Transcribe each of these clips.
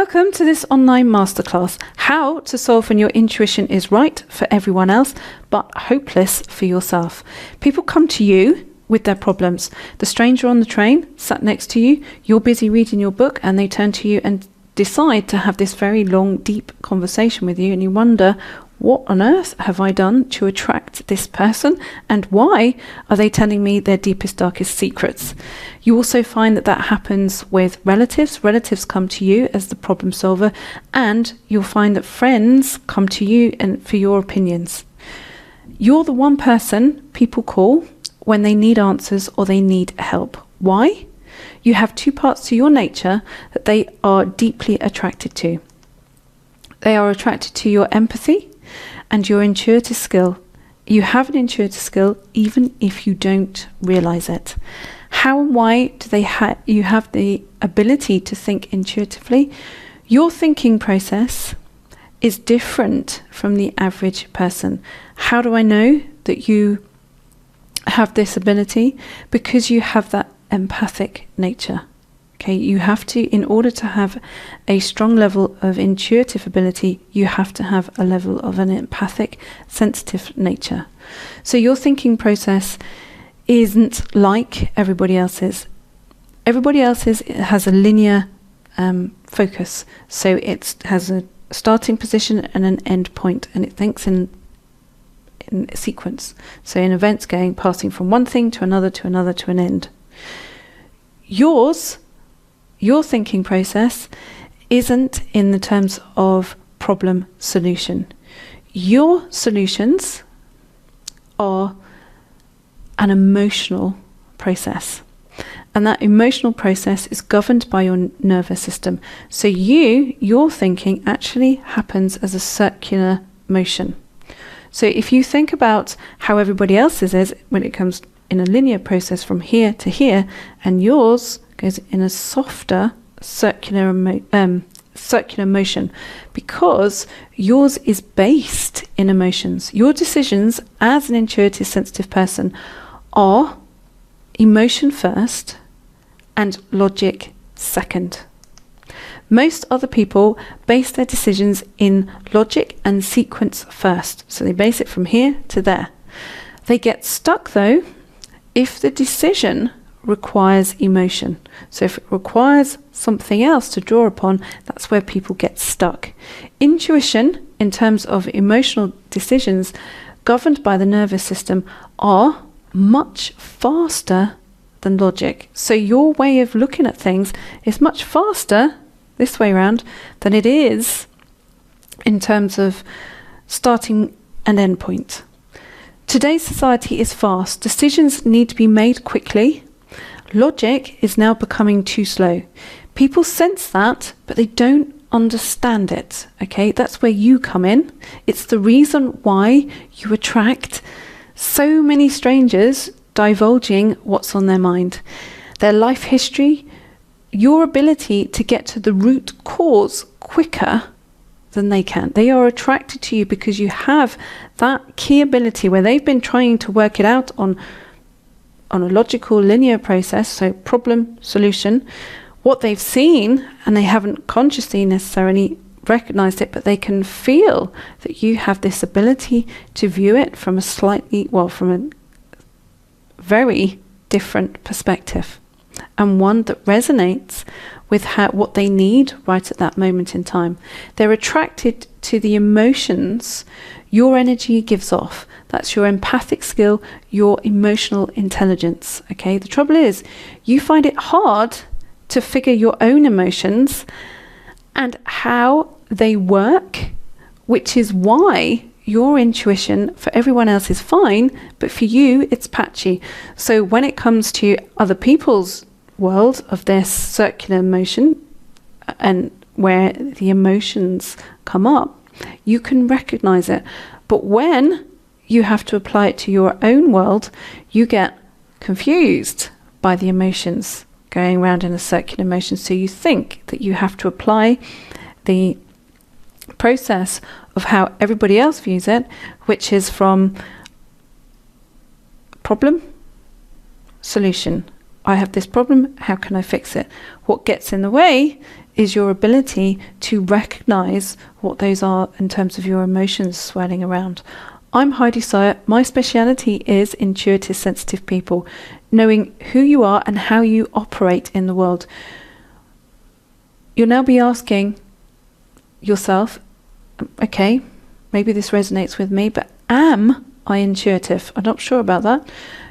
Welcome to this online masterclass, how to solve when your intuition is right for everyone else, but hopeless for yourself. People come to you with their problems. The stranger on the train sat next to you, you're busy reading your book, and they turn to you and decide to have this very long, deep conversation with you, and you wonder, what on earth have I done to attract this person, and why are they telling me their deepest, darkest secrets? You also find that happens with relatives. Relatives come to you as the problem solver, and you'll find that friends come to you and for your opinions. You're the one person people call when they need answers or they need help. Why? You have two parts to your nature that they are deeply attracted to. They are attracted to your empathy and your intuitive skill. You have an intuitive skill even if you don't realize it. How and why do you have the ability to think intuitively? Your thinking process is different from the average person. How do I know that you have this ability? Because you have that empathic nature. Okay, you have to, in order to have a strong level of intuitive ability, you have to have a level of an empathic, sensitive nature. So your thinking process isn't like everybody else's. Everybody else's has a linear focus. So it has a starting position and an end point, and it thinks in sequence. So in events passing from one thing to another to another to an end. Your thinking process isn't in the terms of problem solution. Your solutions are an emotional process. And that emotional process is governed by your nervous system. So your thinking actually happens as a circular motion. So if you think about how everybody else's is when it comes in a linear process from here to here, and yours goes in a softer circular motion, because yours is based in emotions. Your decisions as an intuitive, sensitive person are emotion first and logic second. Most other people base their decisions in logic and sequence first. So they base it from here to there. They get stuck though if the decision requires emotion. So if it requires something else to draw upon, that's where people get stuck. Intuition, in terms of emotional decisions governed by the nervous system, are much faster than logic. So your way of looking at things is much faster this way around than it is in terms of starting and end point. Today's society is fast. Decisions need to be made quickly. Logic is now becoming too slow. People sense that, but they don't understand it. Okay, that's where you come in. It's the reason why you attract so many strangers divulging what's on their mind, their life history, your ability to get to the root cause quicker than they can. They are attracted to you because you have that key ability where they've been trying to work it out on a logical linear process, so problem solution, what they've seen, and they haven't consciously necessarily recognized it, but they can feel that you have this ability to view it from from a very different perspective, and one that resonates with what they need right at that moment in time. They're attracted to the emotions your energy gives off. That's your empathic skill, your emotional intelligence. Okay, the trouble is you find it hard to figure your own emotions and how they work, which is why your intuition for everyone else is fine, but for you it's patchy. So when it comes to other people's world of their circular motion and where the emotions come up, you can recognize it. But when you have to apply it to your own world, you get confused by the emotions going around in a circular motion. So you think that you have to apply the process of how everybody else views it, which is from problem, solution. I have this problem, how can I fix it? What gets in the way is your ability to recognize what those are in terms of your emotions swirling around. I'm Heidi Sawyer. My speciality is intuitive, sensitive people, knowing who you are and how you operate in the world. You'll now be asking yourself, okay, maybe this resonates with me, but am I intuitive? I'm not sure about that.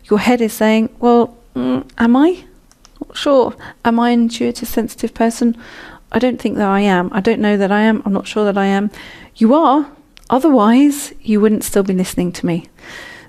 Your head is saying, well, am I? Not sure. Am I an intuitive, sensitive person? I don't think that I am. I don't know that I am. I'm not sure that I am. You are. Otherwise, you wouldn't still be listening to me.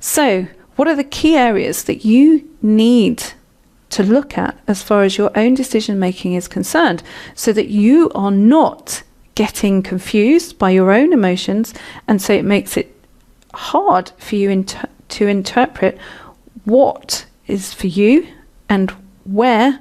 So, what are the key areas that you need to look at as far as your own decision making is concerned, so that you are not getting confused by your own emotions, and so it makes it hard for you to interpret what is for you and where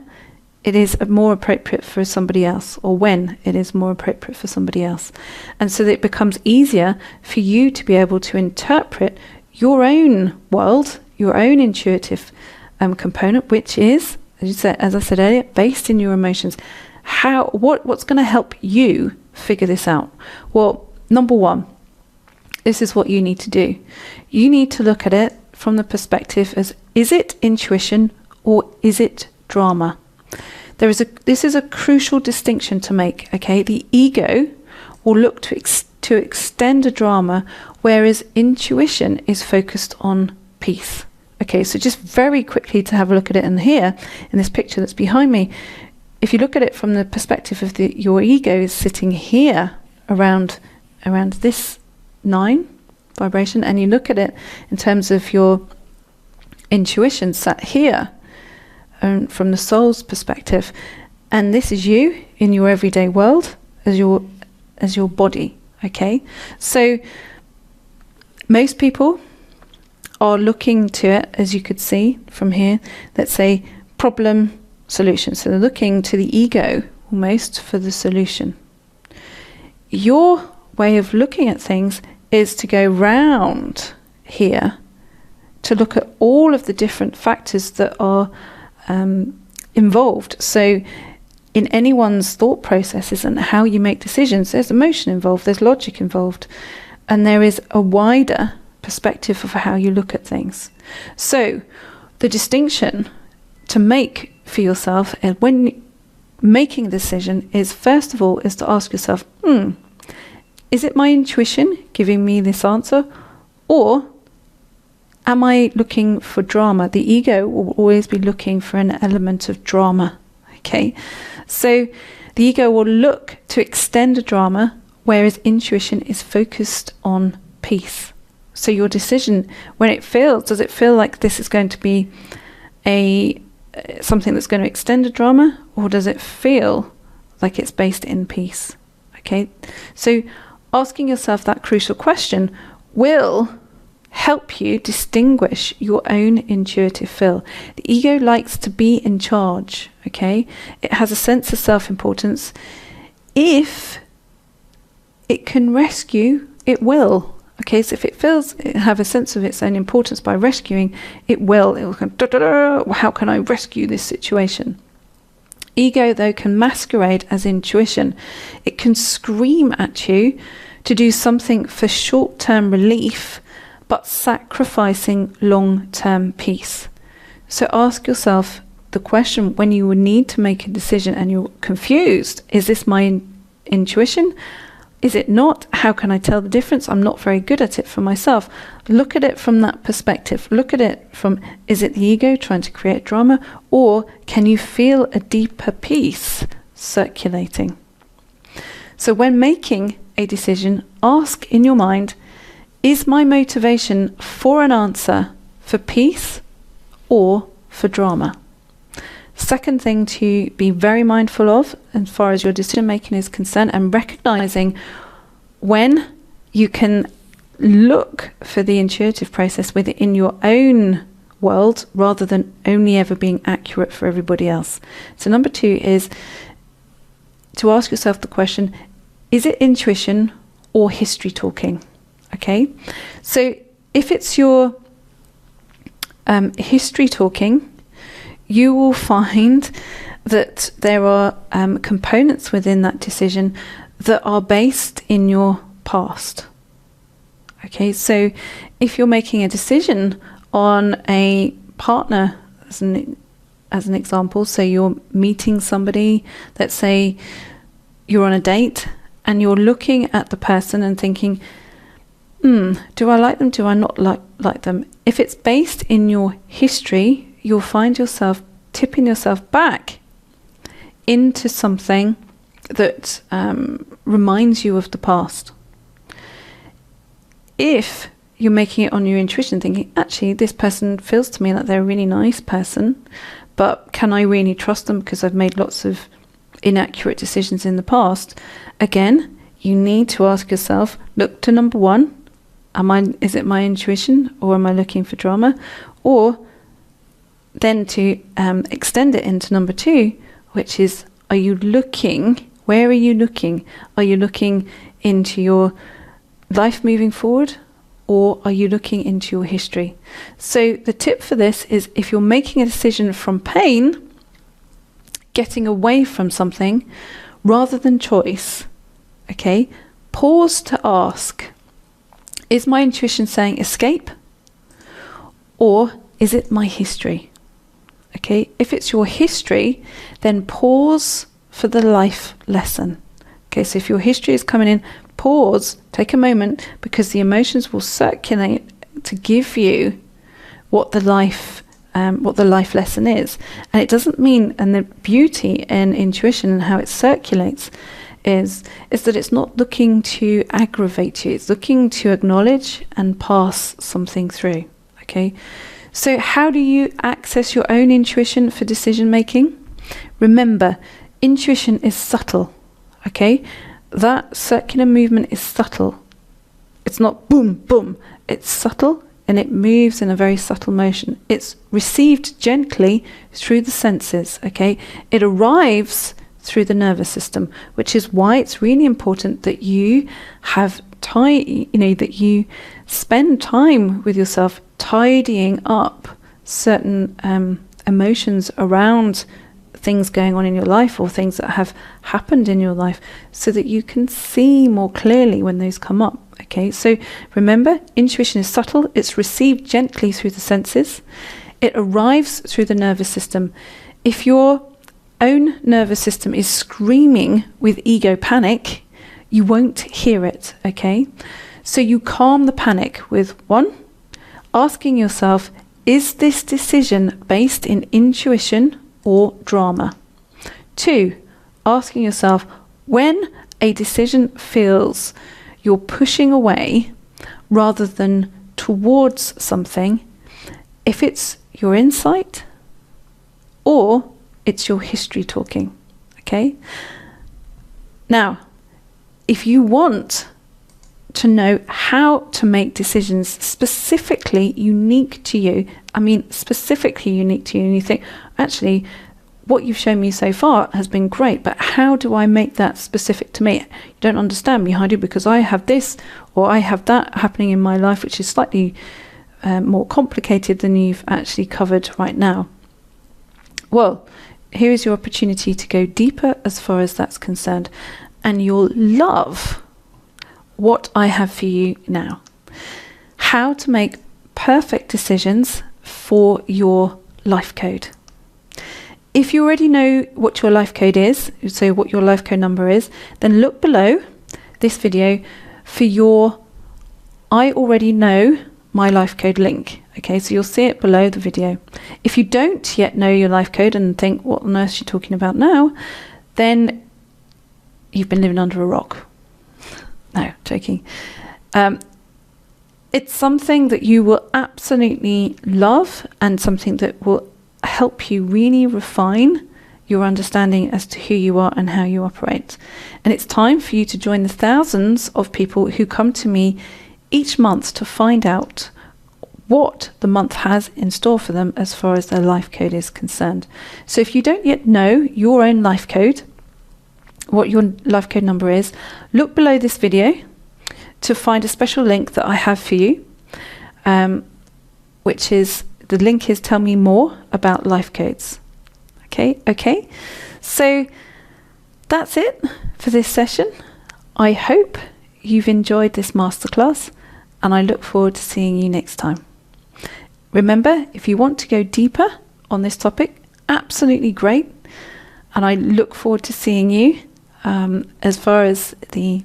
it is more appropriate for somebody else, or when it is more appropriate for somebody else. And so that it becomes easier for you to be able to interpret your own world, your own intuitive component, which is, as I said earlier, based in your emotions. What's going to help you figure this out? Well, number one, this is what you need to do. You need to look at it from the perspective as, is it intuition or is it drama? This is a crucial distinction to make, okay? The ego will look to extend a drama, whereas intuition is focused on peace. Okay, so just very quickly to have a look at it in this picture that's behind me, if you look at it from the perspective of your ego is sitting here around this 9 vibration, and you look at it in terms of your intuition sat here from the soul's perspective, and this is you in your everyday world as your body. Okay, so most people are looking to it, as you could see from here, let's say problem solution. So they're looking to the ego almost for the solution. Your way of looking at things is to go round here to look at all of the different factors that are involved. So in anyone's thought processes and how you make decisions, there's emotion involved, there's logic involved, and there is a wider perspective of how you look at things. So the distinction to make for yourself when making a decision is, first of all, is to ask yourself, is it my intuition giving me this answer, or am I looking for drama? The ego will always be looking for an element of drama. Okay, so the ego will look to extend a drama, whereas intuition is focused on peace. So your decision, when it feels, does it feel like this is going to be something that's going to extend a drama, or does it feel like it's based in peace? Okay, so asking yourself that crucial question will help you distinguish your own intuitive feel. The ego likes to be in charge, okay? It has a sense of self-importance. If it can rescue, it will. Okay, so if it feels it have a sense of its own importance by rescuing, it will go, how can I rescue this situation? Ego, though, can masquerade as intuition. It can scream at you to do something for short-term relief, but sacrificing long-term peace. So ask yourself the question when you would need to make a decision and you're confused. Is this my intuition? Is it not? How can I tell the difference? I'm not very good at it for myself. Look at it from that perspective. Look at it from, is it the ego trying to create drama, or can you feel a deeper peace circulating? So when making a decision, ask in your mind, is my motivation for an answer for peace or for drama? Second thing to be very mindful of as far as your decision making is concerned, and recognizing when you can look for the intuitive process within your own world rather than only ever being accurate for everybody else. So number 2 is to ask yourself the question, is it intuition or history talking? Okay, so if it's your history talking, you will find that there are components within that decision that are based in your past. Okay, so if you're making a decision on a partner, as an example, so you're meeting somebody, let's say you're on a date, and you're looking at the person and thinking, do I like them? Do I not like them? If it's based in your history, you'll find yourself tipping yourself back into something that reminds you of the past. If you're making it on your intuition, thinking, actually, this person feels to me like they're a really nice person, but can I really trust them because I've made lots of inaccurate decisions in the past? Again, you need to ask yourself, look to number one, is it my intuition, or am I looking for drama? Or then to extend it into number two, which is, are you looking, where are you looking? Are you looking into your life moving forward, or are you looking into your history? So the tip for this is, if you're making a decision from pain, getting away from something rather than choice, okay, pause to ask, is my intuition saying escape, or is it my history? Okay, if it's your history, then pause for the life lesson. Okay, so if your history is coming in, pause, take a moment, because the emotions will circulate to give you what the life lesson is. And it doesn't mean, and the beauty in intuition and how it circulates is that it's not looking to aggravate you, it's looking to acknowledge and pass something through. Okay, so how do you access your own intuition for decision making? Remember, intuition is subtle. Okay, that circular movement is subtle. It's not boom, boom. It's subtle, and it moves in a very subtle motion. It's received gently through the senses. Okay, it arrives through the nervous system, which is why it's really important that you have that you spend time with yourself tidying up certain emotions around things going on in your life, or things that have happened in your life, so that you can see more clearly when those come up. Okay, so remember, intuition is subtle, it's received gently through the senses, it arrives through the nervous system. If your own nervous system is screaming with ego panic, you won't hear it. Okay, so you calm the panic with, one, asking yourself, is this decision based in intuition or drama? Two, asking yourself, when a decision feels you're pushing away rather than towards something, if it's your insight or it's your history talking. Okay? Now, if you want to know how to make decisions specifically unique to you, and you think, actually, what you've shown me so far has been great, but how do I make that specific to me? You don't understand me, Heidi, because I have this or I have that happening in my life, which is slightly more complicated than you've actually covered right now. Well, here is your opportunity to go deeper as far as that's concerned, and you'll love what I have for you now. How to make perfect decisions for your life code. If you already know what your life code is, so what your life code number is, then look below this video for your I already know my life code link. Okay, so you'll see it below the video. If you don't yet know your life code and think, what on earth are you talking about now, then you've been living under a rock. No, joking. It's something that you will absolutely love, and something that will help you really refine your understanding as to who you are and how you operate. And it's time for you to join the thousands of people who come to me each month to find out what the month has in store for them as far as their life code is concerned. So if you don't yet know your own life code, what your life code number is, look below this video to find a special link that I have for you, which is, the link is Tell Me More About Life Codes. Okay. So that's it for this session. I hope you've enjoyed this masterclass, and I look forward to seeing you next time. Remember, if you want to go deeper on this topic, absolutely great. And I look forward to seeing you as far as the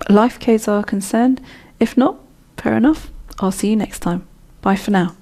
life codes are concerned. If not, fair enough. I'll see you next time. Bye for now.